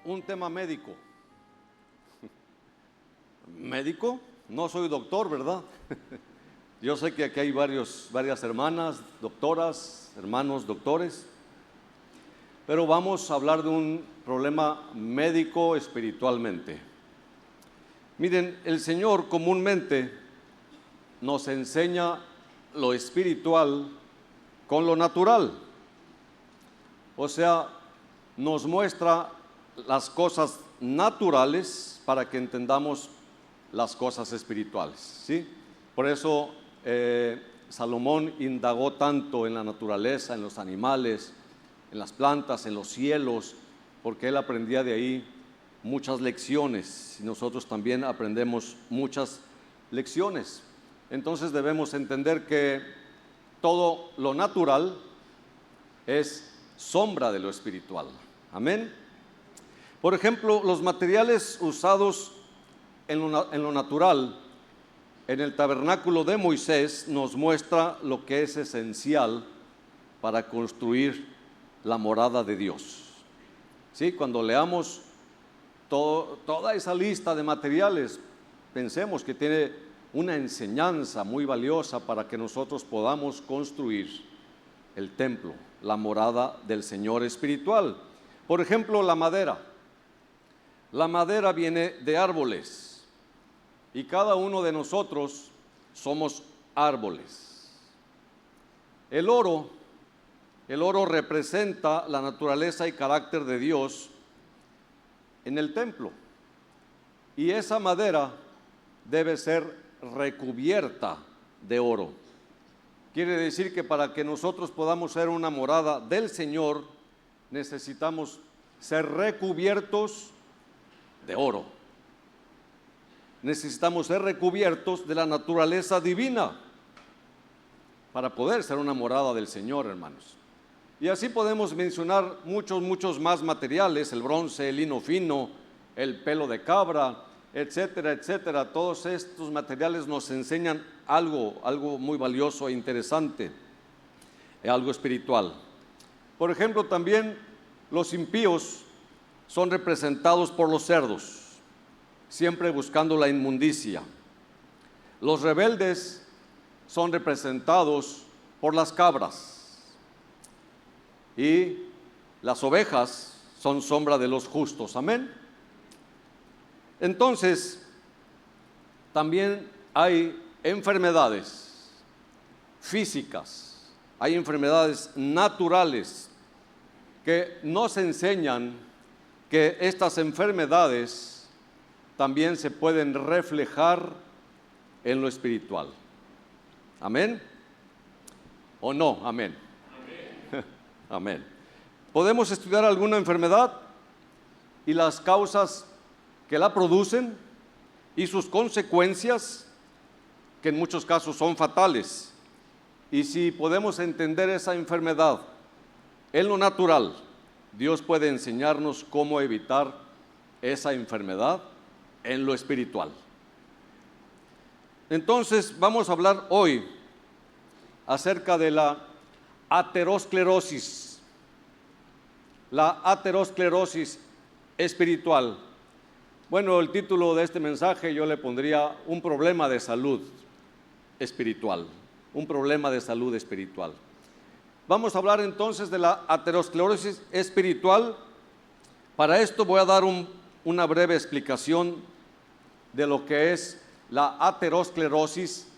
un tema médico. ¿Médico? No soy doctor, ¿verdad? Yo sé que aquí hay varias hermanas, doctoras, hermanos, doctores, pero vamos a hablar de un problema médico espiritualmente. Miren, el Señor comúnmente nos enseña lo espiritual con lo natural. O sea, nos muestra las cosas naturales para que entendamos las cosas espirituales, ¿sí? Por eso Salomón indagó tanto en la naturaleza, en los animales, en las plantas, en los cielos, porque él aprendía de ahí muchas lecciones y nosotros también aprendemos muchas lecciones. Entonces debemos entender que todo lo natural es sombra de lo espiritual. Amén. Por ejemplo, los materiales usados en lo natural, en el tabernáculo de Moisés, nos muestra lo que es esencial para construir la morada de Dios. ¿Sí? Cuando leamos toda esa lista de materiales, pensemos que tiene una enseñanza muy valiosa para que nosotros podamos construir el templo, la morada del Señor espiritual. Por ejemplo, la madera. La madera viene de árboles y cada uno de nosotros somos árboles. El oro representa la naturaleza y carácter de Dios en el templo, y esa madera debe ser recubierta de oro. Quiere decir que para que nosotros podamos ser una morada del Señor, necesitamos ser recubiertos de oro. Necesitamos ser recubiertos de la naturaleza divina para poder ser una morada del Señor, hermanos. Y así podemos mencionar muchos más materiales: el bronce, el lino fino, el pelo de cabra, etcétera, etcétera. Todos estos materiales nos enseñan algo muy valioso e interesante, algo espiritual. Por ejemplo, también los impíos son representados por los cerdos, siempre buscando la inmundicia. Los rebeldes son representados por las cabras, y las ovejas son sombra de los justos. Amén. Entonces, también hay enfermedades físicas, hay enfermedades naturales que nos enseñan que estas enfermedades también se pueden reflejar en lo espiritual. ¿Amén? ¿O no? Amén. Amén. Amén. Podemos estudiar alguna enfermedad y las causas que la producen y sus consecuencias, que en muchos casos son fatales. Y si podemos entender esa enfermedad en lo natural, Dios puede enseñarnos cómo evitar esa enfermedad en lo espiritual. Entonces vamos a hablar hoy acerca de la aterosclerosis. La aterosclerosis espiritual. Bueno, el título de este mensaje yo le pondría un problema de salud espiritual. Un problema de salud espiritual. Vamos a hablar entonces de la aterosclerosis espiritual. Para esto voy a dar una breve explicación de lo que es la aterosclerosis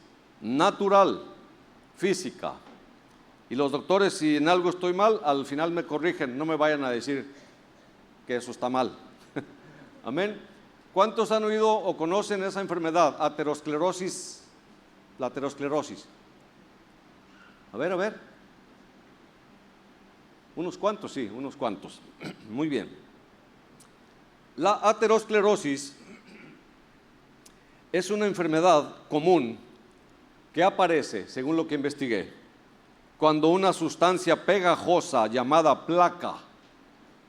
natural, física. Y los doctores, si en algo estoy mal, al final me corrigen, no me vayan a decir que eso está mal. Amén. ¿Cuántos han oído o conocen esa enfermedad, aterosclerosis? La aterosclerosis. A ver. Unos cuantos, sí, unos cuantos. Muy bien. La aterosclerosis es una enfermedad común que aparece, según lo que investigué, cuando una sustancia pegajosa llamada placa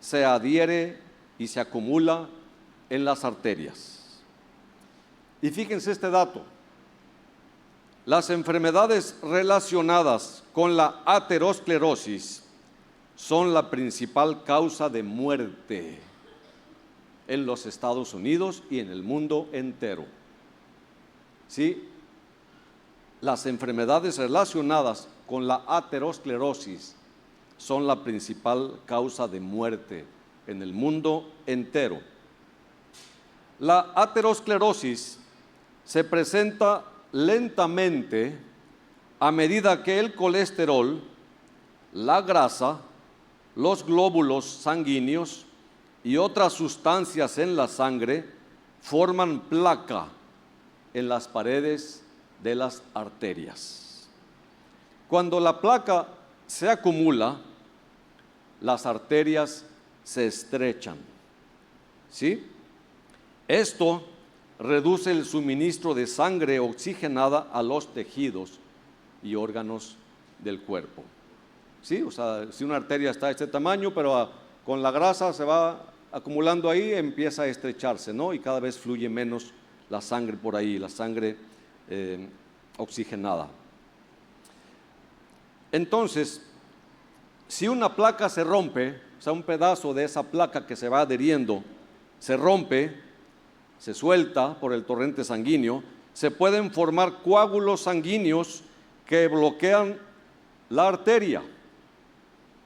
se adhiere y se acumula en las arterias. Y fíjense este dato: las enfermedades relacionadas con la aterosclerosis son la principal causa de muerte en los Estados Unidos y en el mundo entero. ¿Sí? Las enfermedades relacionadas con la aterosclerosis son la principal causa de muerte en el mundo entero. La aterosclerosis se presenta lentamente a medida que el colesterol, la grasa, los glóbulos sanguíneos y otras sustancias en la sangre forman placa en las paredes de las arterias. Cuando la placa se acumula, las arterias se estrechan, ¿sí? Esto reduce el suministro de sangre oxigenada a los tejidos y órganos del cuerpo. ¿Sí? O sea, si una arteria está de este tamaño, pero con la grasa se va acumulando ahí, empieza a estrecharse, ¿no? Y cada vez fluye menos la sangre por ahí, la sangre oxigenada. Entonces, si una placa se rompe, o sea, un pedazo de esa placa que se va adheriendo, se rompe, se suelta por el torrente sanguíneo, se pueden formar coágulos sanguíneos que bloquean la arteria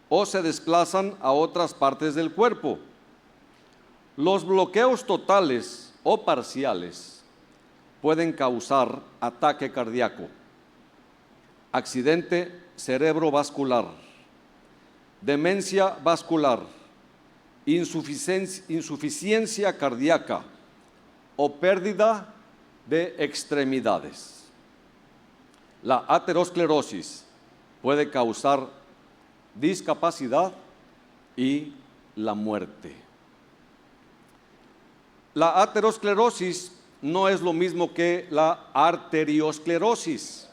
o se desplazan a otras partes del cuerpo. Los bloqueos totales o parciales pueden causar ataque cardíaco, accidente cerebrovascular, demencia vascular, insuficiencia cardíaca o pérdida de extremidades. La aterosclerosis puede causar discapacidad y la muerte. La aterosclerosis no es lo mismo que la arteriosclerosis.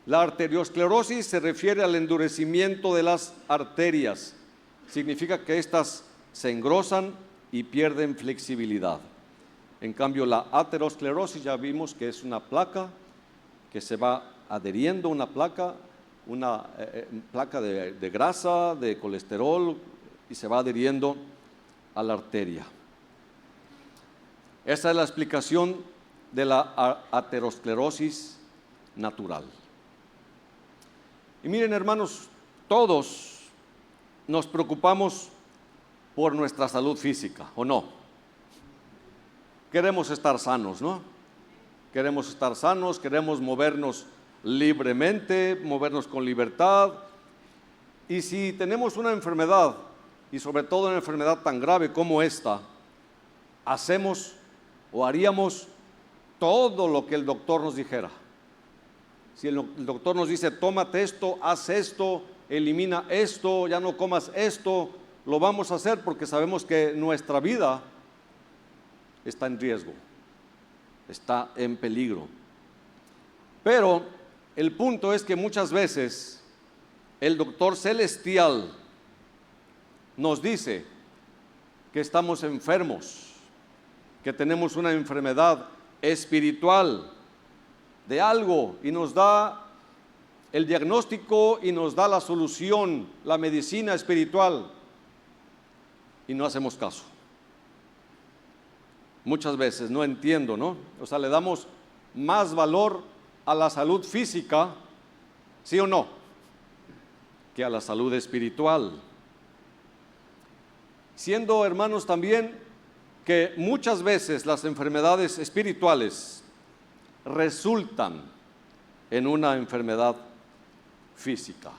La arteriosclerosis se refiere al endurecimiento de las arterias. Significa que éstas se engrosan y pierden flexibilidad. En cambio, la aterosclerosis ya vimos que es una placa que se va adheriendo, una placa de grasa, de colesterol, y se va adheriendo a la arteria. Esa es la explicación de la aterosclerosis natural. Y miren, hermanos, todos nos preocupamos por nuestra salud física, ¿o no? Queremos estar sanos, ¿no? Queremos estar sanos, queremos movernos libremente, movernos con libertad. Y si tenemos una enfermedad, y sobre todo una enfermedad tan grave como esta, hacemos o haríamos todo lo que el doctor nos dijera. Si el doctor nos dice, tómate esto, haz esto, elimina esto, ya no comas esto, lo vamos a hacer porque sabemos que nuestra vida está en riesgo, está en peligro. Pero el punto es que muchas veces el doctor celestial nos dice que estamos enfermos, que tenemos una enfermedad espiritual de algo, y nos da el diagnóstico y nos da la solución, la medicina espiritual, y no hacemos caso. Muchas veces no entiendo, ¿no? O sea, le damos más valor a la salud física, ¿sí o no?, que a la salud espiritual. Siendo, hermanos, también que muchas veces las enfermedades espirituales resultan en una enfermedad física.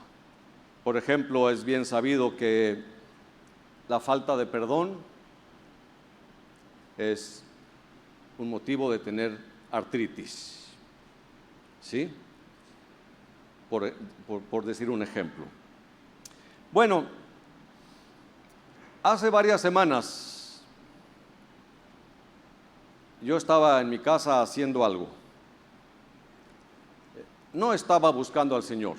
Por ejemplo, es bien sabido que la falta de perdón es un motivo de tener artritis, ¿sí? Por decir un ejemplo. Bueno, hace varias semanas yo estaba en mi casa haciendo algo. No estaba buscando al Señor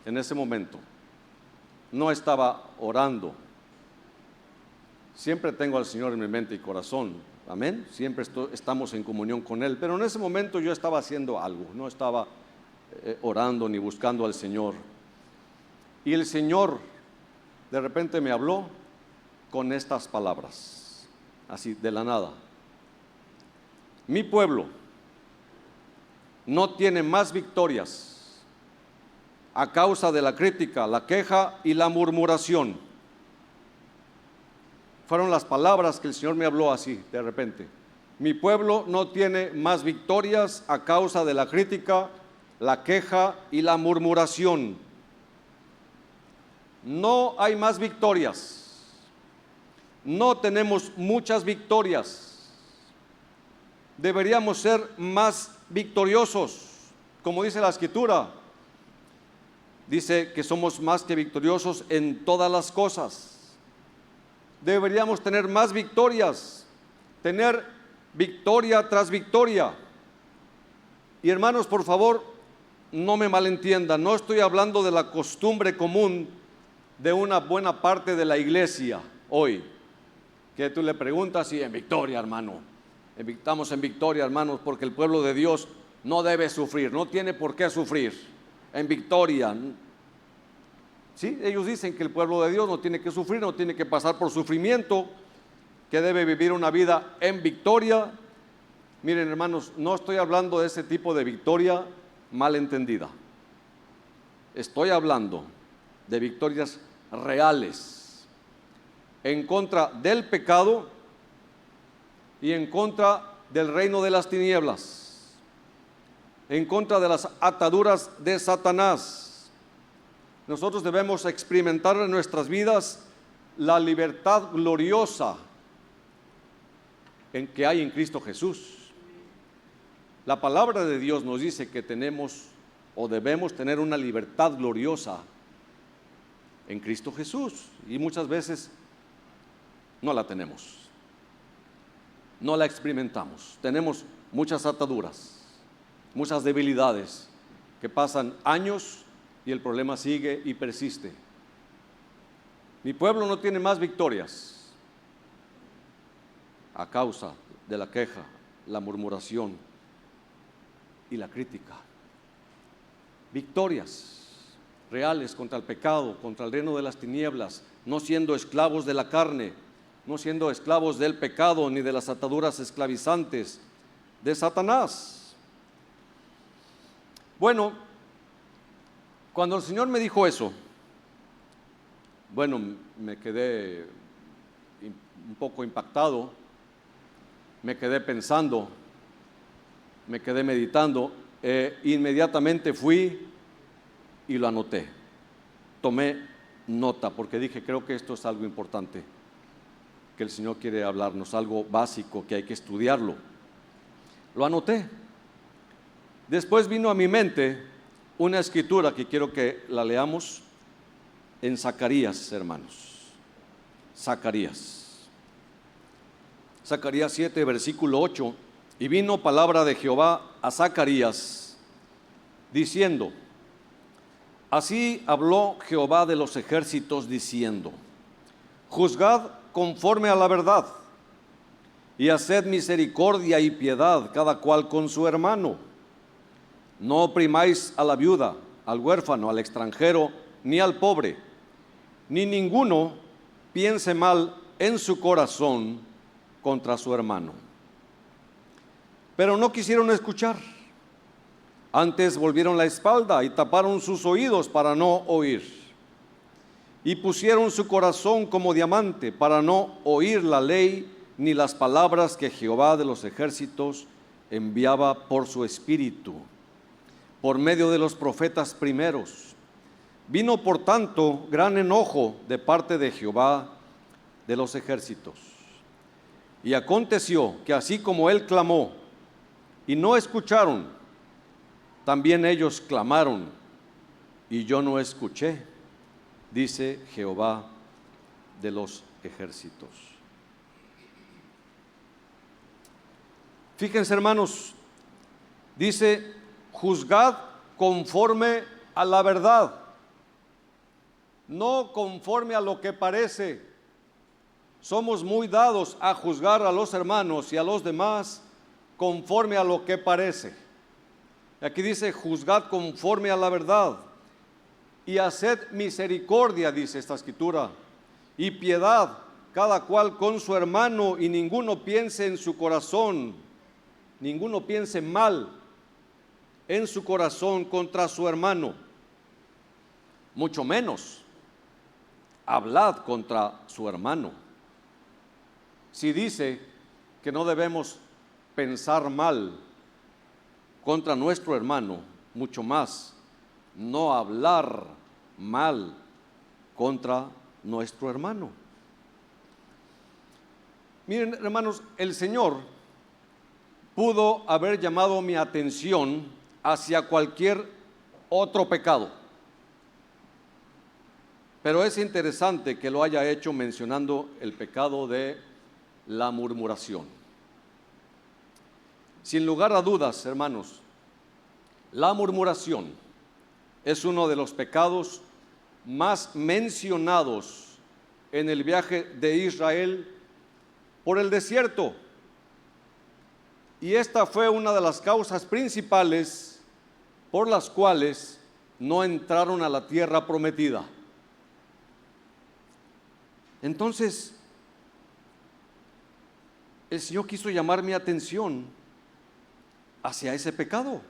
en ese momento. No estaba orando. Siempre tengo al Señor en mi mente y corazón. Amén. Siempre estamos en comunión con Él. Pero en ese momento yo estaba haciendo algo. No estaba orando ni buscando al Señor. Y el Señor de repente me habló con estas palabras. así de la nada. Mi pueblo no tiene más victorias a causa de la crítica, la queja y la murmuración. Fueron las palabras que el Señor me habló así de repente. Mi pueblo no tiene más victorias a causa de la crítica, la queja y la murmuración. No hay más victorias. No tenemos muchas victorias. Deberíamos ser más victoriosos. Como dice la Escritura, dice que somos más que victoriosos en todas las cosas. Deberíamos tener más victorias, tener victoria tras victoria. Y hermanos, por favor, no me malentiendan, no estoy hablando de la costumbre común de una buena parte de la iglesia hoy, que tú le preguntas y en victoria, hermano, estamos en victoria, hermanos, porque el pueblo de Dios no debe sufrir, no tiene por qué sufrir, en victoria. Sí, ellos dicen que el pueblo de Dios no tiene que sufrir, no tiene que pasar por sufrimiento, que debe vivir una vida en victoria. Miren, hermanos, no estoy hablando de ese tipo de victoria malentendida. Estoy hablando de victorias reales en contra del pecado y en contra del reino de las tinieblas, en contra de las ataduras de Satanás. Nosotros debemos experimentar en nuestras vidas la libertad gloriosa en que hay en Cristo Jesús. La palabra de Dios nos dice que tenemos o debemos tener una libertad gloriosa en Cristo Jesús, y muchas veces no la tenemos, no la experimentamos. Tenemos muchas ataduras, muchas debilidades que pasan años y el problema sigue y persiste. Mi pueblo no tiene más victorias a causa de la queja, la murmuración y la crítica. Victorias reales contra el pecado, contra el reino de las tinieblas, no siendo esclavos de la carne, no siendo esclavos del pecado ni de las ataduras esclavizantes de Satanás. Bueno, cuando el Señor me dijo eso, bueno, me quedé un poco impactado, me quedé pensando, me quedé meditando, inmediatamente fui y lo anoté, tomé nota, porque dije, creo que esto es algo importante, que el Señor quiere hablarnos, algo básico que hay que estudiarlo. Lo anoté. Después vino a mi mente una escritura que quiero que la leamos en Zacarías, hermanos. Zacarías 7, versículo 8. Y vino palabra de Jehová a Zacarías, diciendo: así habló Jehová de los ejércitos, diciendo: juzgad conforme a la verdad, y haced misericordia y piedad cada cual con su hermano. No oprimáis a la viuda, al huérfano, al extranjero, ni al pobre, ni ninguno piense mal en su corazón contra su hermano. Pero no quisieron escuchar, antes volvieron la espalda y taparon sus oídos para no oír, y pusieron su corazón como diamante para no oír la ley ni las palabras que Jehová de los ejércitos enviaba por su espíritu, por medio de los profetas primeros. Vino por tanto gran enojo de parte de Jehová de los ejércitos. Y aconteció que así como él clamó y no escucharon, también ellos clamaron y yo no escuché, dice Jehová de los ejércitos. Fíjense, hermanos, dice: juzgad conforme a la verdad, no conforme a lo que parece. Somos muy dados a juzgar a los hermanos y a los demás conforme a lo que parece. Aquí dice: juzgad conforme a la verdad y haced misericordia, dice esta escritura, y piedad cada cual con su hermano, y ninguno piense en su corazón, ninguno piense mal en su corazón contra su hermano, mucho menos hablad contra su hermano. Si dice que no debemos pensar mal contra nuestro hermano, mucho más no hablar mal contra nuestro hermano. Miren, hermanos, el Señor pudo haber llamado mi atención hacia cualquier otro pecado, pero es interesante que lo haya hecho mencionando el pecado de la murmuración. Sin lugar a dudas, hermanos, la murmuración es uno de los pecados más mencionados en el viaje de Israel por el desierto. Y esta fue una de las causas principales por las cuales no entraron a la tierra prometida. Entonces, el Señor quiso llamar mi atención hacia ese pecado.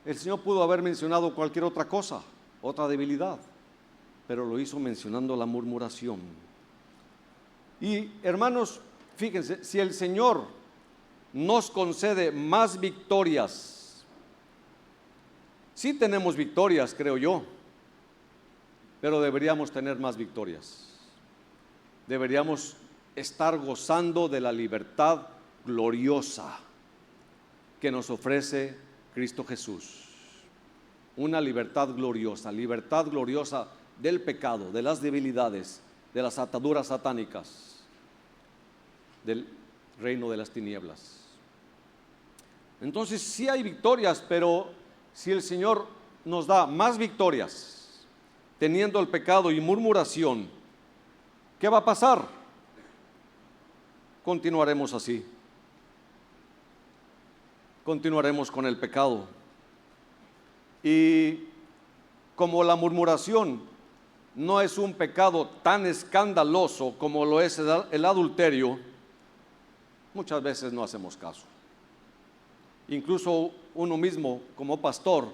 El Señor pudo haber mencionado cualquier otra cosa, otra debilidad, pero lo hizo mencionando la murmuración. Y hermanos, fíjense, si el Señor nos concede más victorias, sí tenemos victorias, creo yo, pero deberíamos tener más victorias. Deberíamos estar gozando de la libertad gloriosa que nos ofrece Cristo Jesús. Una libertad gloriosa del pecado, de las debilidades, de las ataduras satánicas, del reino de las tinieblas. Entonces sí hay victorias, pero si el Señor nos da más victorias teniendo el pecado y murmuración, ¿qué va a pasar? Continuaremos así. Continuaremos con el pecado. Y como la murmuración no es un pecado tan escandaloso como lo es el adulterio, muchas veces no hacemos caso. Incluso uno mismo como pastor,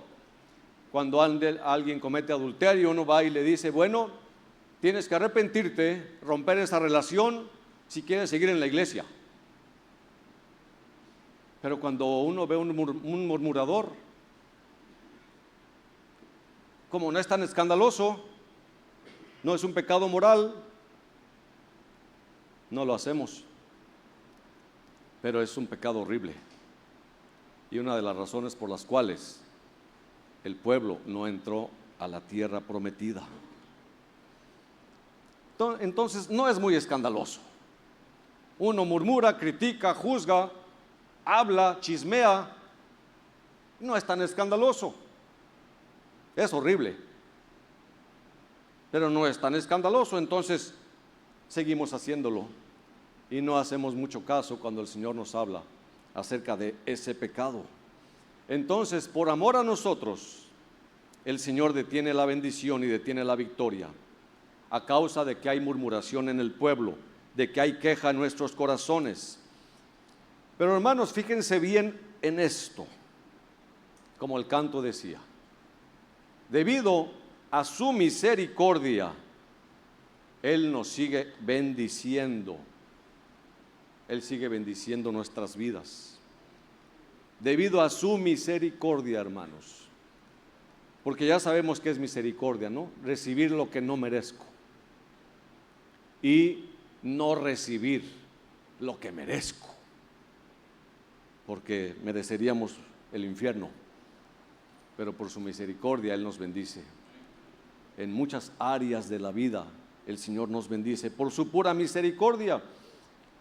cuando alguien comete adulterio, uno va y le dice, bueno, tienes que arrepentirte, romper esa relación si quieres seguir en la iglesia. Pero cuando uno ve un murmurador, como no es tan escandaloso, no es un pecado moral, no lo hacemos. Pero es un pecado horrible. Y una de las razones por las cuales el pueblo no entró a la tierra prometida. Entonces no es muy escandaloso. Uno murmura, critica, juzga, habla, chismea. No es tan escandaloso. Es horrible, pero no es tan escandaloso. Entonces seguimos haciéndolo y no hacemos mucho caso cuando el Señor nos habla acerca de ese pecado. Entonces, por amor a nosotros, el Señor detiene la bendición y detiene la victoria a causa de que hay murmuración en el pueblo, de que hay queja en nuestros corazones. Pero hermanos, fíjense bien en esto, como el canto decía: debido a su misericordia, Él nos sigue bendiciendo. Él sigue bendiciendo nuestras vidas. Debido a su misericordia, hermanos. Porque ya sabemos que es misericordia, ¿no? Recibir lo que no merezco. Y no recibir lo que merezco. Porque mereceríamos el infierno. Pero por su misericordia Él nos bendice. En muchas áreas de la vida el Señor nos bendice por su pura misericordia.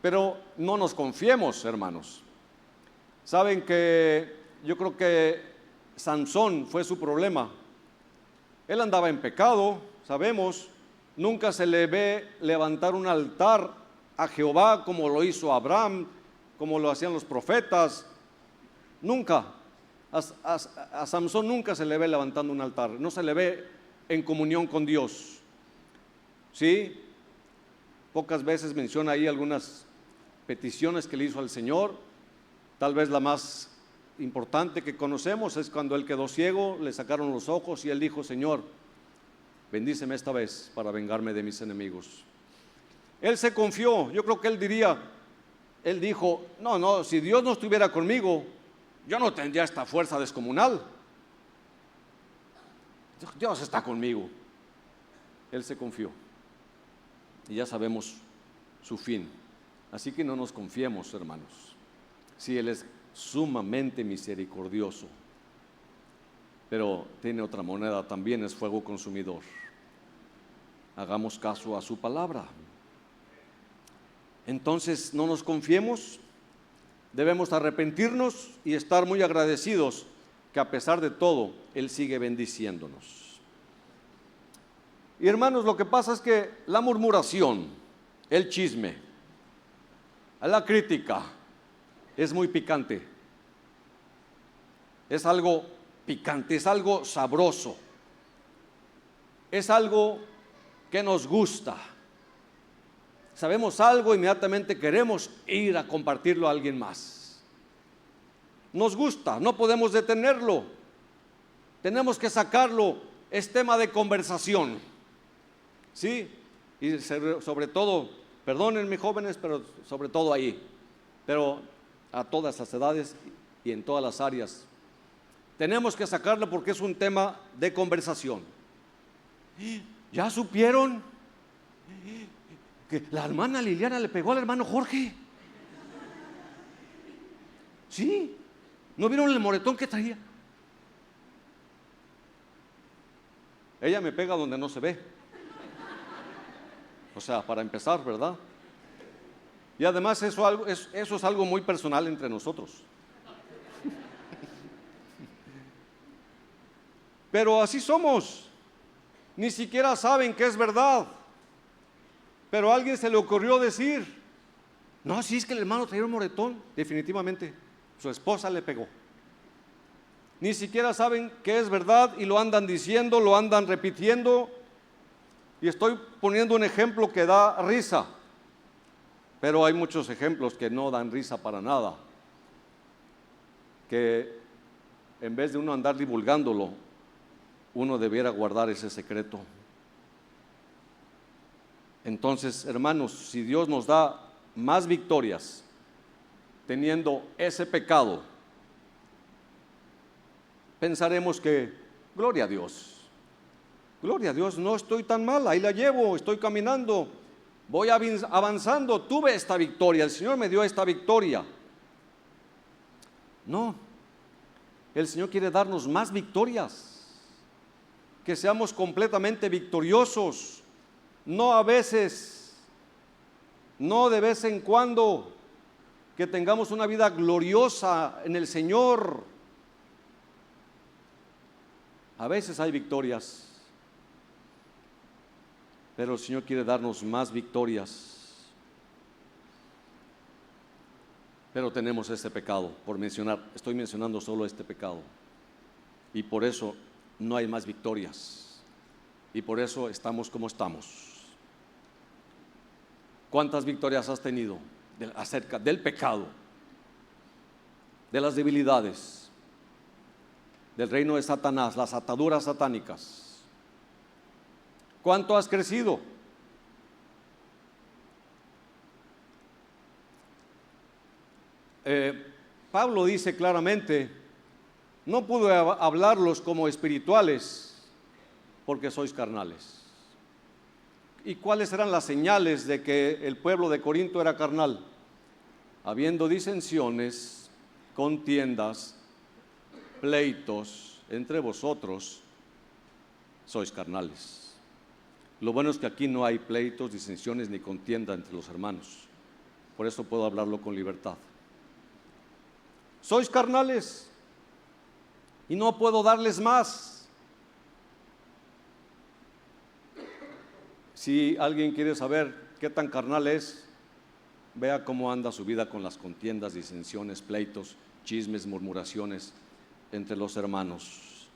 Pero no nos confiemos, hermanos. Saben que yo creo que Sansón fue su problema. Él andaba en pecado, sabemos. Nunca se le ve levantar un altar a Jehová como lo hizo Abraham, como lo hacían los profetas. Nunca. A Sansón nunca se le ve levantando un altar. No se le ve en comunión con Dios. ¿Sí? pocas veces menciona ahí algunas peticiones que le hizo al Señor. Tal vez la más importante que conocemos es cuando él quedó ciego, le sacaron los ojos y él dijo: Señor, bendíceme esta vez para vengarme de mis enemigos. Él se confió. Yo creo que él dijo: no, si Dios no estuviera conmigo, yo no tendría esta fuerza descomunal. Dios está conmigo. Él se confió. Y ya sabemos su fin. Así que no nos confiemos, hermanos. Si Él es sumamente misericordioso, pero tiene otra moneda también, es fuego consumidor. Hagamos caso a su palabra. Entonces no nos confiemos, debemos arrepentirnos y estar muy agradecidos que a pesar de todo Él sigue bendiciéndonos. Y hermanos, lo que pasa es que la murmuración, el chisme, la crítica es muy picante. Es algo picante, es algo sabroso, es algo que nos gusta. Sabemos algo, inmediatamente queremos ir a compartirlo a alguien más. Nos gusta, no podemos detenerlo. Tenemos que sacarlo, es tema de conversación. ¿Sí? Y sobre todo, perdónenme jóvenes, pero sobre todo ahí, pero a todas las edades y en todas las áreas. Tenemos que sacarlo porque es un tema de conversación. ¿Ya supieron que la hermana Liliana le pegó al hermano Jorge? ¿Sí? ¿No vieron el moretón que traía? Ella me pega donde no se ve. O sea, para empezar, ¿verdad? Y además eso es algo muy personal entre nosotros. Pero así somos. Ni siquiera saben que es verdad. Pero a alguien se le ocurrió decir: no, si es que el hermano traía un moretón. Definitivamente su esposa le pegó. Ni siquiera saben que es verdad y lo andan diciendo, lo andan repitiendo. Y estoy poniendo un ejemplo que da risa, pero hay muchos ejemplos que no dan risa para nada, que en vez de uno andar divulgándolo, uno debiera guardar ese secreto. Entonces, hermanos, si Dios nos da más victorias teniendo ese pecado, pensaremos que, gloria a Dios, no estoy tan mal, ahí la llevo, estoy caminando, voy avanzando, tuve esta victoria, el Señor me dio esta victoria. No, el Señor quiere darnos más victorias, que seamos completamente victoriosos, no a veces, no de vez en cuando, que tengamos una vida gloriosa en el Señor. A veces hay victorias, pero el Señor quiere darnos más victorias. Pero tenemos este pecado, estoy mencionando solo este pecado. Y por eso no hay más victorias. Y por eso estamos como estamos. ¿Cuántas victorias has tenido acerca del pecado, de las debilidades, del reino de Satanás, las ataduras satánicas? ¿Cuánto has crecido? Pablo dice claramente: no pude hablarlos como espirituales porque sois carnales. ¿Y cuáles eran las señales de que el pueblo de Corinto era carnal? Habiendo disensiones, contiendas, pleitos entre vosotros, sois carnales. Lo bueno es que aquí no hay pleitos, disensiones ni contienda entre los hermanos. Por eso puedo hablarlo con libertad. Sois carnales y no puedo darles más. Si alguien quiere saber qué tan carnal es, vea cómo anda su vida con las contiendas, disensiones, pleitos, chismes, murmuraciones entre los hermanos.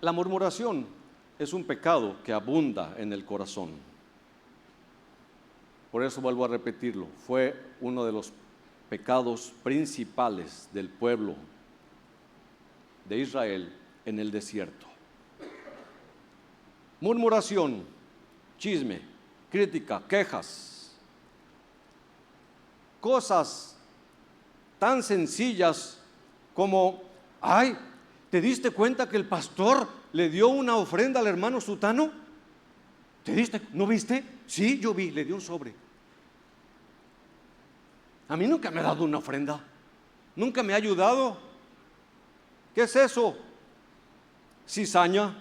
La murmuración es un pecado que abunda en el corazón. Por eso vuelvo a repetirlo, fue uno de los pecados principales del pueblo de Israel en el desierto. Murmuración, chisme, crítica, quejas, cosas tan sencillas como, ay, ¿te diste cuenta que el pastor le dio una ofrenda al hermano Sutano? ¿Te diste? ¿No viste? Sí, yo vi, le dio un sobre. A mí nunca me ha dado una ofrenda, nunca me ha ayudado. ¿Qué es eso? Cizaña.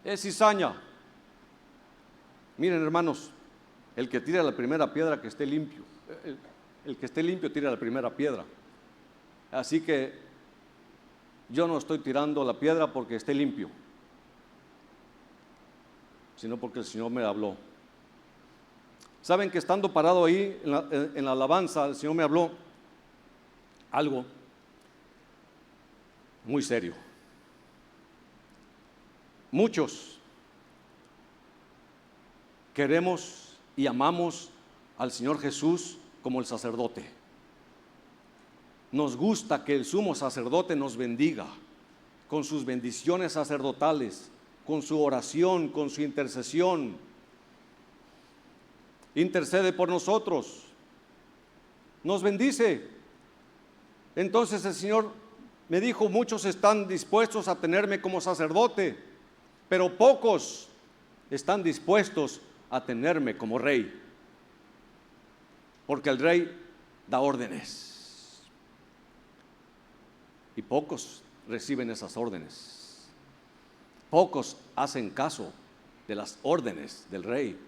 Es cizaña. Miren, hermanos, el que tira la primera piedra que esté limpio. El que esté limpio tira la primera piedra. Así que yo no estoy tirando la piedra porque esté limpio, sino porque el Señor me habló. Saben que estando parado ahí en la alabanza, el Señor me habló algo muy serio. Muchos queremos y amamos al Señor Jesús como el sacerdote. Nos gusta que el sumo sacerdote nos bendiga con sus bendiciones sacerdotales, con su oración, con su intercesión. Intercede por nosotros, nos bendice. Entonces el Señor me dijo, muchos están dispuestos a tenerme como sacerdote, pero pocos están dispuestos a tenerme como rey, porque el rey da órdenes y pocos reciben esas órdenes. Pocos hacen caso de las órdenes del rey.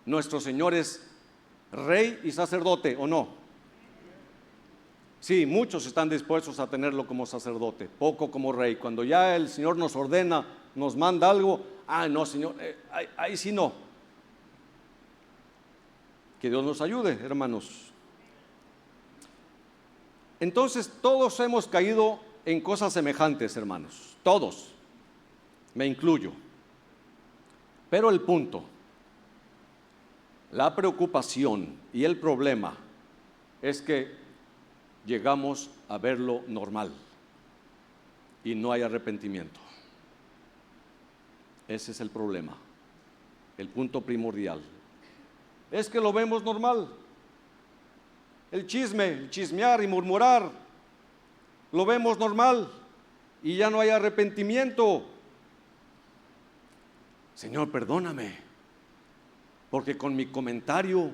Nuestro Señor es rey y sacerdote, ¿o no? Sí, muchos están dispuestos a tenerlo como sacerdote, poco como rey. Cuando ya el Señor nos ordena, nos manda algo, no, Señor, ahí sí no. Que Dios nos ayude, hermanos. Entonces, todos hemos caído en cosas semejantes, hermanos. Todos, me incluyo. Pero el punto, la preocupación y el problema es que llegamos a verlo normal y no hay arrepentimiento. Ese es el problema, el punto primordial. Es que lo vemos normal. El chisme, el chismear y murmurar, lo vemos normal y ya no hay arrepentimiento. Señor, perdóname, porque con mi comentario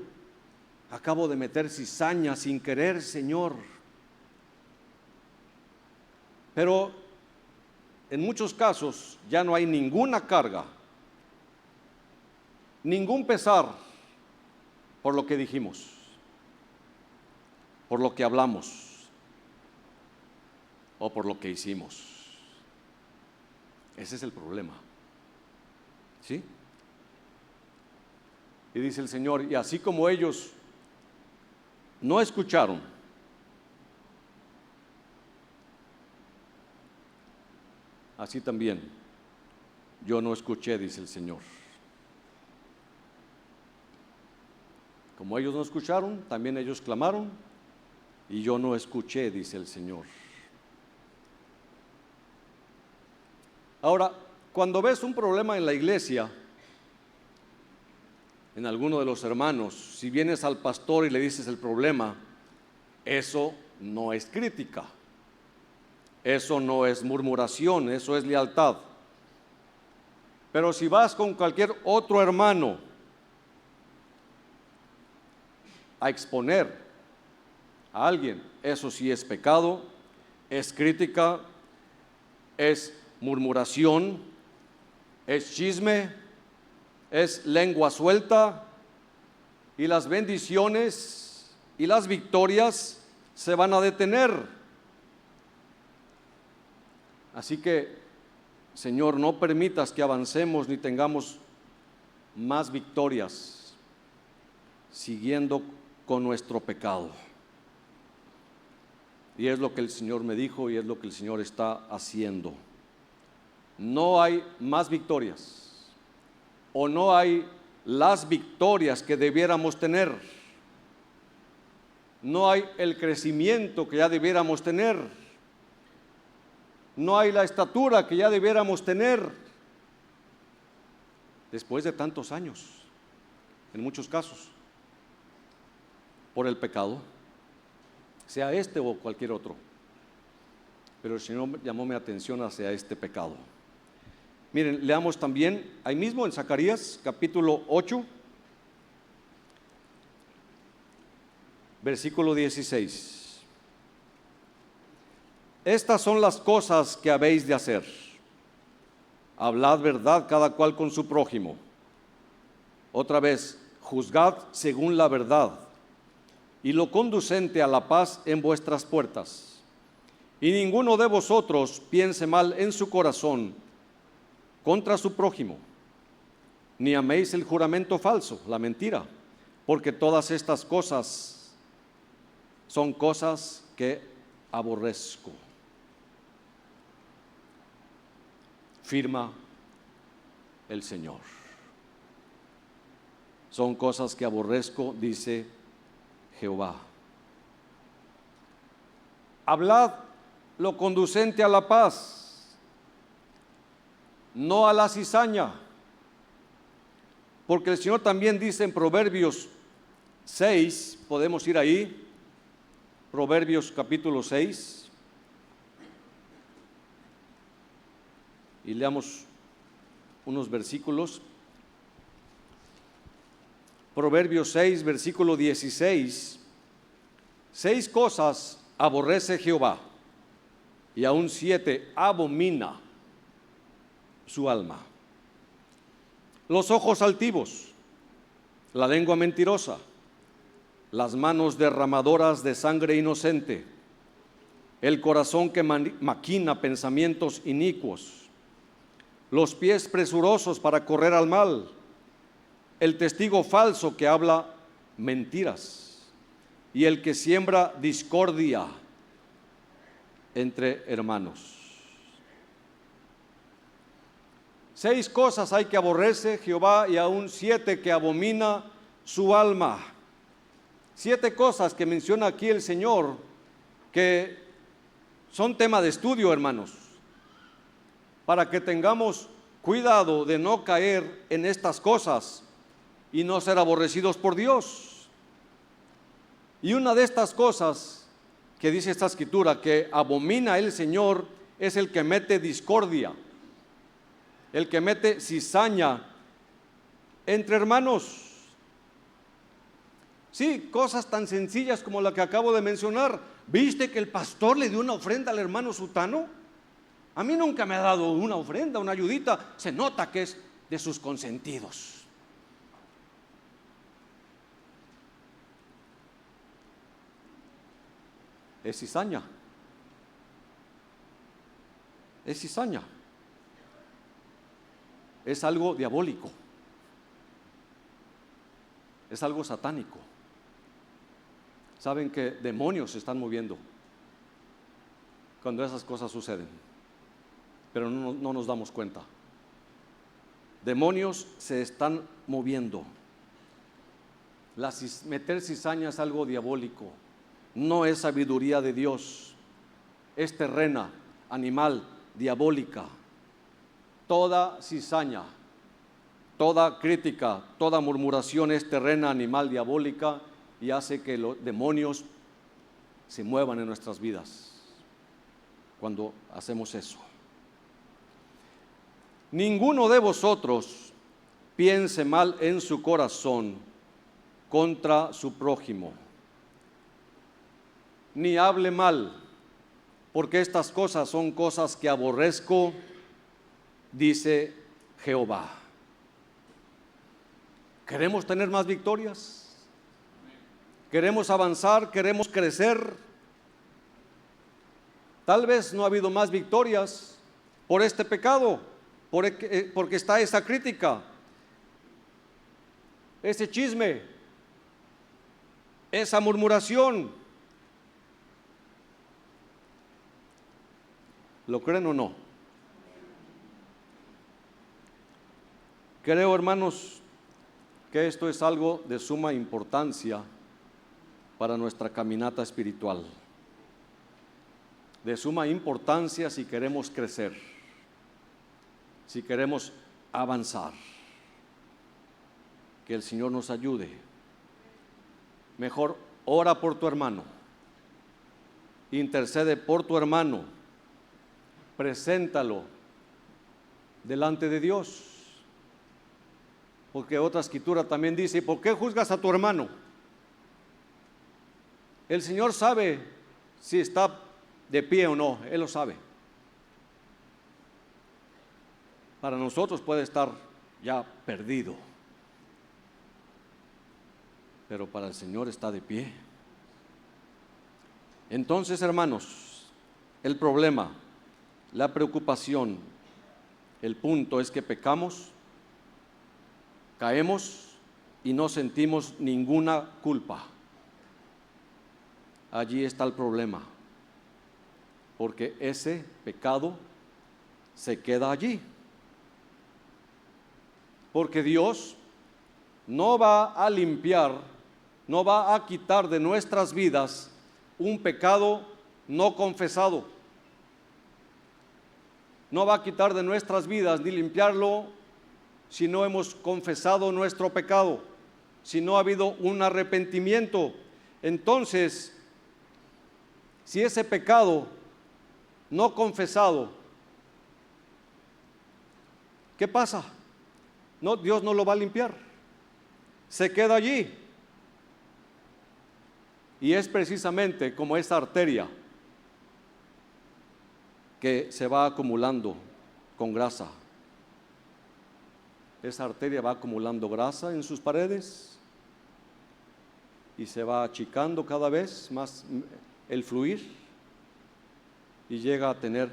acabo de meter cizaña sin querer, Señor. Pero en muchos casos ya no hay ninguna carga, ningún pesar por lo que dijimos, por lo que hablamos o por lo que hicimos. Ese es el problema, ¿sí? Y dice el Señor, y así como ellos no escucharon, así también yo no escuché, dice el Señor. Como ellos no escucharon, también ellos clamaron, y yo no escuché, dice el Señor. Ahora, cuando ves un problema en la iglesia, en alguno de los hermanos, si vienes al pastor y le dices el problema, eso no es crítica, eso no es murmuración, eso es lealtad. Pero si vas con cualquier otro hermano a exponer a alguien, eso sí es pecado, es crítica, es murmuración, es chisme, es lengua suelta, y las bendiciones y las victorias se van a detener. Así que, Señor, no permitas que avancemos ni tengamos más victorias siguiendo con nuestro pecado. Y es lo que el Señor me dijo y es lo que el Señor está haciendo. No hay más victorias, o no hay las victorias que debiéramos tener. No hay el crecimiento que ya debiéramos tener. No hay la estatura que ya debiéramos tener después de tantos años, en muchos casos, por el pecado, sea este o cualquier otro. Pero el Señor llamó mi atención hacia este pecado. Miren, leamos también ahí mismo en Zacarías capítulo 8, versículo 16. Estas son las cosas que habéis de hacer. Hablad verdad cada cual con su prójimo. Otra vez, juzgad según la verdad y lo conducente a la paz en vuestras puertas. Y ninguno de vosotros piense mal en su corazón contra su prójimo, ni améis el juramento falso, la mentira, porque todas estas cosas son cosas que aborrezco. Firma el Señor. Son cosas que aborrezco, dice Jehová. Hablad lo conducente a la paz, no a la cizaña, porque el Señor también dice en Proverbios 6, podemos ir ahí, Proverbios capítulo 6, y leamos unos versículos. Proverbios 6, versículo 16. 6 cosas aborrece Jehová, y aún 7 abomina su alma: los ojos altivos, la lengua mentirosa, las manos derramadoras de sangre inocente, el corazón que maquina pensamientos inicuos, los pies presurosos para correr al mal, el testigo falso que habla mentiras, y el que siembra discordia entre hermanos. 6 cosas hay que aborrece Jehová, y aún 7 que abomina su alma. 7 cosas que menciona aquí el Señor, que son tema de estudio, hermanos, para que tengamos cuidado de no caer en estas cosas y no ser aborrecidos por Dios. Y una de estas cosas que dice esta escritura que abomina el Señor es el que mete discordia, el que mete cizaña entre hermanos. Sí, cosas tan sencillas como la que acabo de mencionar. ¿Viste que el pastor le dio una ofrenda al hermano sutano? A mí nunca me ha dado una ofrenda, una ayudita. Se nota que es de sus consentidos. Es cizaña. Es cizaña. Es algo diabólico. Es algo satánico. Saben que demonios se están moviendo cuando esas cosas suceden, pero no nos damos cuenta. Demonios se están moviendo. Meter cizaña es algo diabólico. No es sabiduría de Dios. Es terrena, animal, diabólica. Toda cizaña, toda crítica, toda murmuración es terrena, animal, diabólica, y hace que los demonios se muevan en nuestras vidas cuando hacemos eso. Ninguno de vosotros piense mal en su corazón contra su prójimo, ni hable mal, porque estas cosas son cosas que aborrezco, dice Jehová. ¿Queremos tener más victorias? ¿Queremos avanzar? ¿Queremos crecer? Tal vez no ha habido más victorias por este pecado, porque está esa crítica, ese chisme, esa murmuración. ¿Lo creen o no? Creo, hermanos, que esto es algo de suma importancia para nuestra caminata espiritual. De suma importancia si queremos crecer, si queremos avanzar. Que el Señor nos ayude. Mejor ora por tu hermano, intercede por tu hermano, preséntalo delante de Dios. Porque otra escritura también dice: ¿por qué juzgas a tu hermano? El Señor sabe si está de pie o no, Él lo sabe. Para nosotros puede estar ya perdido, pero para el Señor está de pie. Entonces, hermanos, el problema, la preocupación, el punto es que pecamos, caemos y no sentimos ninguna culpa. Allí está el problema, porque ese pecado se queda allí. Porque Dios no va a limpiar, no va a quitar de nuestras vidas un pecado no confesado. No va a quitar de nuestras vidas ni limpiarlo si no hemos confesado nuestro pecado, si no ha habido un arrepentimiento. Entonces, si ese pecado no confesado, ¿qué pasa? No, Dios no lo va a limpiar, se queda allí. Y es precisamente como esa arteria que se va acumulando con grasa. Esa arteria va acumulando grasa en sus paredes y se va achicando cada vez más el fluir y llega a tener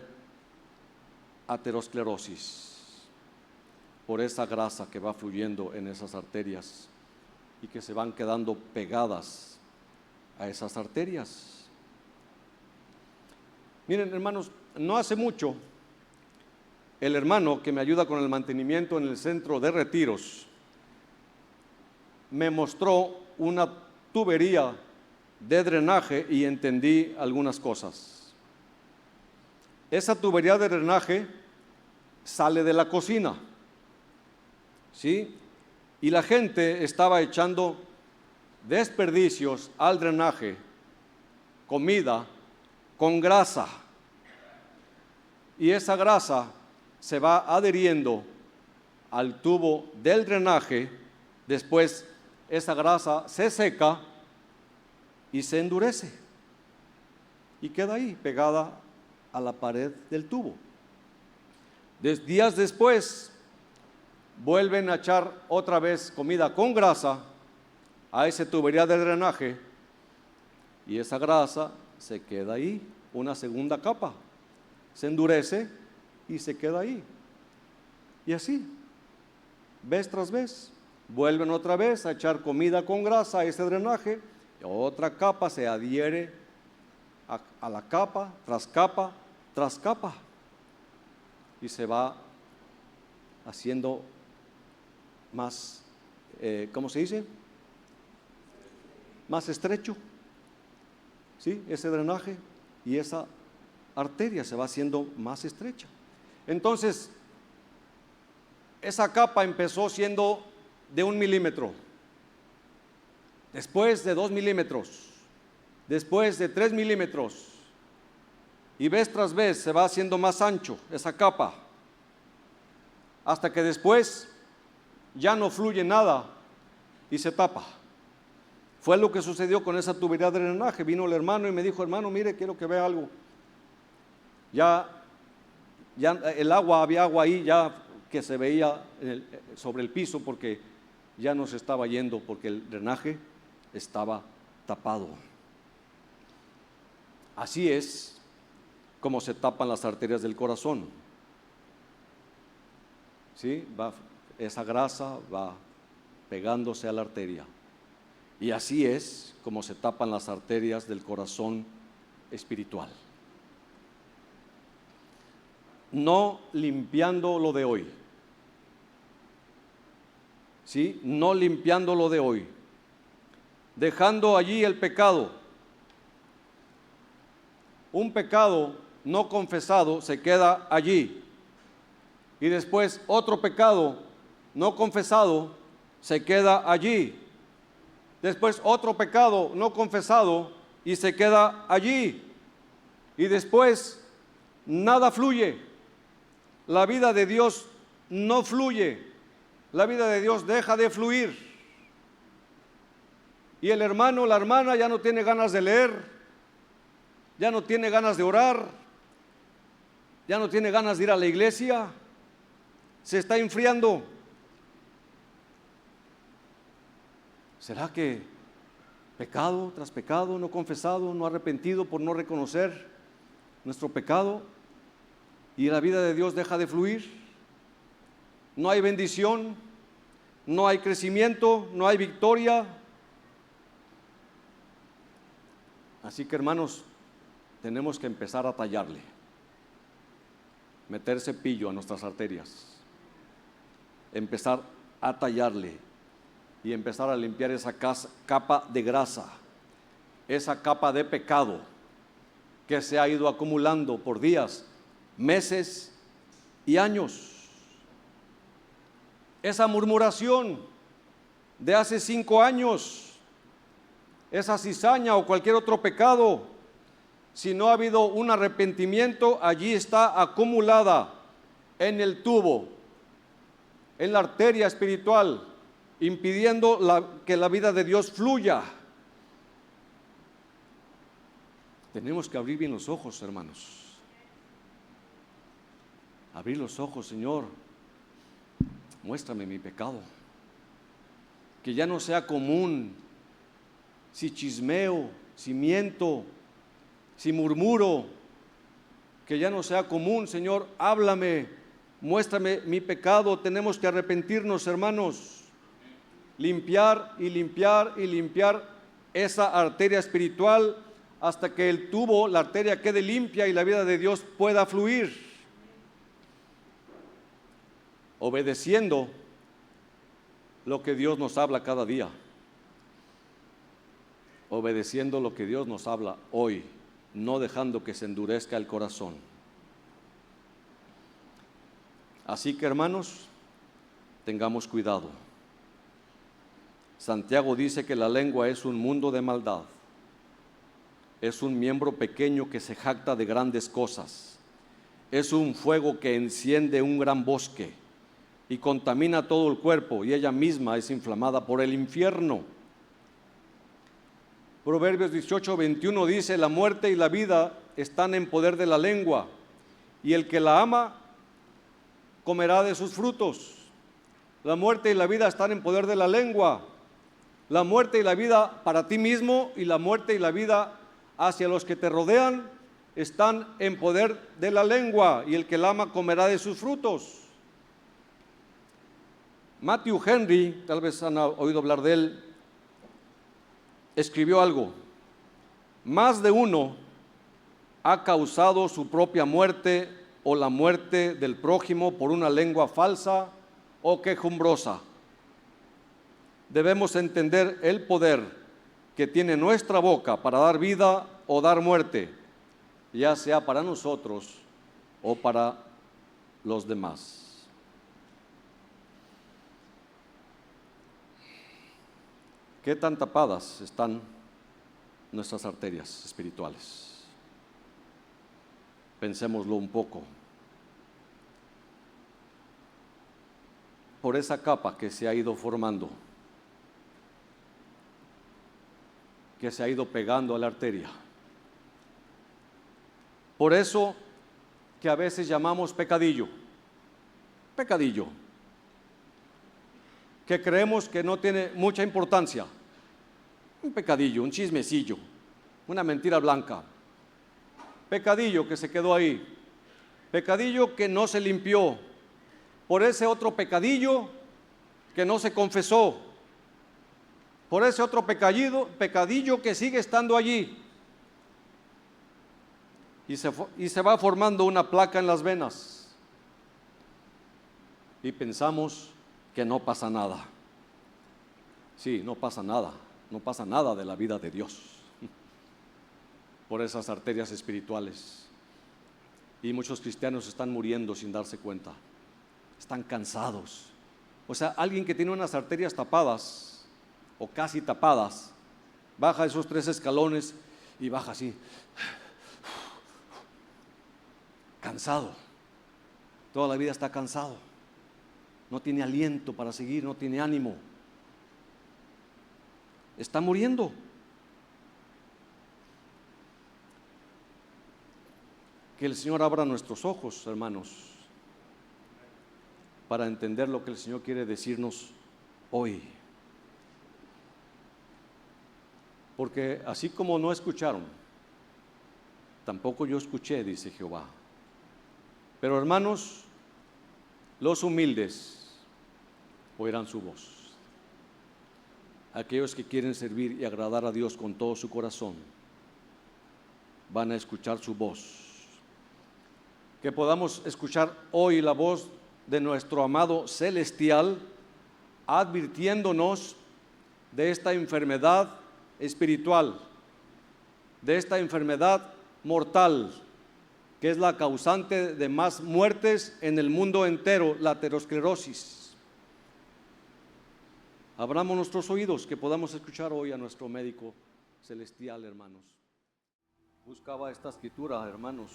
aterosclerosis por esa grasa que va fluyendo en esas arterias y que se van quedando pegadas a esas arterias. Miren, hermanos, no hace mucho el hermano que me ayuda con el mantenimiento en el centro de retiros me mostró una tubería de drenaje y entendí algunas cosas. Esa tubería de drenaje sale de la cocina, ¿sí? Y la gente estaba echando desperdicios al drenaje, comida con grasa, y esa grasa se va adheriendo al tubo del drenaje. Después esa grasa se seca y se endurece y queda ahí pegada a la pared del tubo. Días después vuelven a echar otra vez comida con grasa a esa tubería de drenaje y esa grasa se queda ahí, una segunda capa, se endurece y se queda ahí. Y así, vez tras vez, vuelven otra vez a echar comida con grasa a ese drenaje, y otra capa se adhiere a la capa tras capa, y se va haciendo más, ¿cómo se dice? Más estrecho, ¿sí? Ese drenaje y esa arteria se va haciendo más estrecha. Entonces, esa capa empezó siendo de 1 milímetro, después de 2 milímetros, después de 3 milímetros, y vez tras vez se va haciendo más ancho esa capa, hasta que después ya no fluye nada y se tapa. Fue lo que sucedió con esa tubería de drenaje. Vino el hermano y me dijo: hermano, mire, quiero que vea algo. Ya el agua, había agua ahí ya que se veía sobre el piso, porque ya no se estaba yendo, porque el drenaje estaba tapado. Así es como se tapan las arterias del corazón, ¿sí? Esa grasa va pegándose a la arteria, y así es como se tapan las arterias del corazón espiritual. no limpiando lo de hoy. ¿Sí? No limpiando lo de hoy. Dejando allí el pecado. Un pecado no confesado se queda allí. Y después otro pecado no confesado se queda allí. Después otro pecado no confesado y se queda allí. Y después nada fluye. La vida de Dios no fluye. La vida de Dios deja de fluir. Y el hermano, la hermana ya no tiene ganas de leer, ya no tiene ganas de orar, ya no tiene ganas de ir a la iglesia, se está enfriando. ¿Será que pecado tras pecado, no confesado, no arrepentido por no reconocer nuestro pecado, y la vida de Dios deja de fluir? No hay bendición, no hay crecimiento, no hay victoria. Así que, hermanos, tenemos que empezar a tallarle, meter cepillo a nuestras arterias, empezar a tallarle y empezar a limpiar esa capa de grasa, esa capa de pecado que se ha ido acumulando por días, meses y años. Esa murmuración de hace 5 años, esa cizaña o cualquier otro pecado, si no ha habido un arrepentimiento, allí está acumulada en el tubo, en la arteria espiritual, impidiendo que la vida de Dios fluya. Tenemos que abrir bien los ojos, hermanos. Abrir los ojos, Señor. Muéstrame mi pecado. Que ya no sea común. Si chismeo, si miento, si murmuro, que ya no sea común, Señor, háblame, muéstrame mi pecado. Tenemos que arrepentirnos, hermanos, limpiar y limpiar y limpiar esa arteria espiritual hasta que el tubo, la arteria quede limpia y la vida de Dios pueda fluir, obedeciendo lo que Dios nos habla cada día. Obedeciendo lo que Dios nos habla hoy, no dejando que se endurezca el corazón. Así que, hermanos, tengamos cuidado. Santiago dice que la lengua es un mundo de maldad, es un miembro pequeño que se jacta de grandes cosas, es un fuego que enciende un gran bosque y contamina todo el cuerpo, y ella misma es inflamada por el infierno. Proverbios 18:21 dice: la muerte y la vida están en poder de la lengua, y el que la ama comerá de sus frutos. La muerte y la vida están en poder de la lengua. La muerte y la vida para ti mismo y la muerte y la vida hacia los que te rodean están en poder de la lengua, y el que la ama comerá de sus frutos. Matthew Henry, tal vez han oído hablar de él, escribió algo: más de uno ha causado su propia muerte o la muerte del prójimo por una lengua falsa o quejumbrosa. Debemos entender el poder que tiene nuestra boca para dar vida o dar muerte, ya sea para nosotros o para los demás. ¿Qué tan tapadas están nuestras arterias espirituales? Pensémoslo un poco. Por esa capa que se ha ido formando, que se ha ido pegando a la arteria. Por eso que a veces llamamos pecadillo, pecadillo, que creemos que no tiene mucha importancia. Un pecadillo, un chismecillo, una mentira blanca. Pecadillo que se quedó ahí, pecadillo que no se limpió, por ese otro pecadillo que no se confesó, por ese otro pecadillo que sigue estando allí. Y se va formando una placa en las venas. y pensamos que no pasa nada. Sí, no pasa nada, no pasa nada de la vida de Dios por esas arterias espirituales. Y muchos cristianos están muriendo sin darse cuenta, están cansados. O sea, alguien que tiene unas arterias tapadas o casi tapadas, baja esos 3 escalones y baja así, cansado, toda la vida está cansado, no tiene aliento para seguir, no tiene ánimo, está muriendo. Que el Señor abra nuestros ojos, hermanos, para entender lo que el Señor quiere decirnos hoy. Porque así como no escucharon, tampoco yo escuché, dice Jehová. Pero hermanos, los humildes oirán su voz. Aquellos que quieren servir y agradar a Dios con todo su corazón, van a escuchar su voz. Que podamos escuchar hoy la voz de nuestro amado celestial, advirtiéndonos de esta enfermedad espiritual, de esta enfermedad mortal, que es la causante de más muertes en el mundo entero, la aterosclerosis. Abramos nuestros oídos, que podamos escuchar hoy a nuestro médico celestial, hermanos. Buscaba esta escritura, hermanos,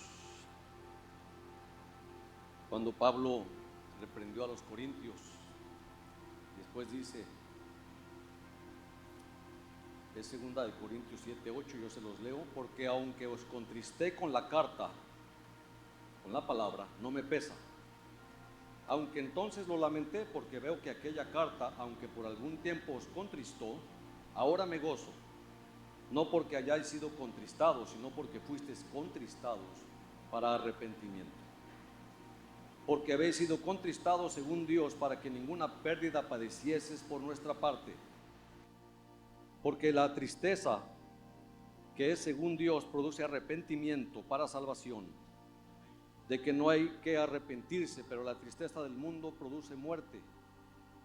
cuando Pablo reprendió a los corintios. Después dice, es 2 Corintios 7:8, yo se los leo: porque aunque os contristé con la carta, con la palabra, no me pesa. Aunque entonces lo lamenté, porque veo que aquella carta, aunque por algún tiempo os contristó, ahora me gozo, no porque hayáis sido contristados, sino porque fuisteis contristados para arrepentimiento. Porque habéis sido contristados según Dios, para que ninguna pérdida padecieses por nuestra parte. Porque la tristeza que es según Dios produce arrepentimiento para salvación, de que no hay que arrepentirse, pero la tristeza del mundo produce muerte.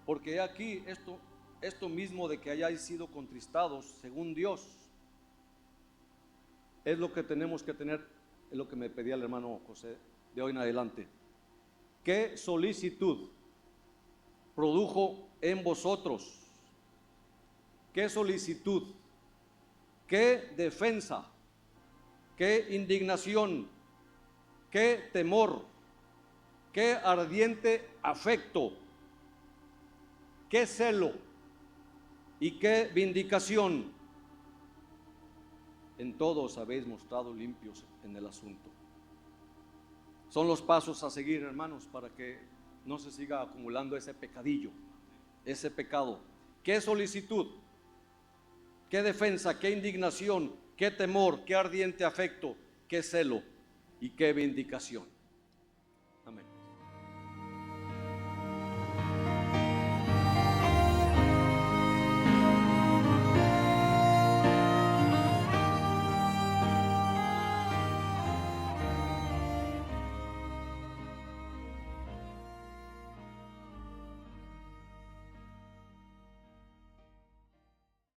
Porque aquí esto mismo de que hayáis sido contristados según Dios, es lo que tenemos que tener, es lo que me pedía el hermano José de hoy en adelante. ¿Qué solicitud produjo en vosotros? ¿Qué solicitud? ¿Qué defensa? ¿Qué indignación? ¿Qué temor? ¿Qué ardiente afecto? ¿Qué celo? ¿Y qué vindicación? En todos habéis mostrado limpios en el asunto. Son los pasos a seguir, hermanos, para que no se siga acumulando ese pecadillo, ese pecado. ¿Qué solicitud? ¿Qué defensa? ¿Qué indignación? ¿Qué temor? ¿Qué ardiente afecto? ¿Qué celo? ¿Y qué vindicación? Amén.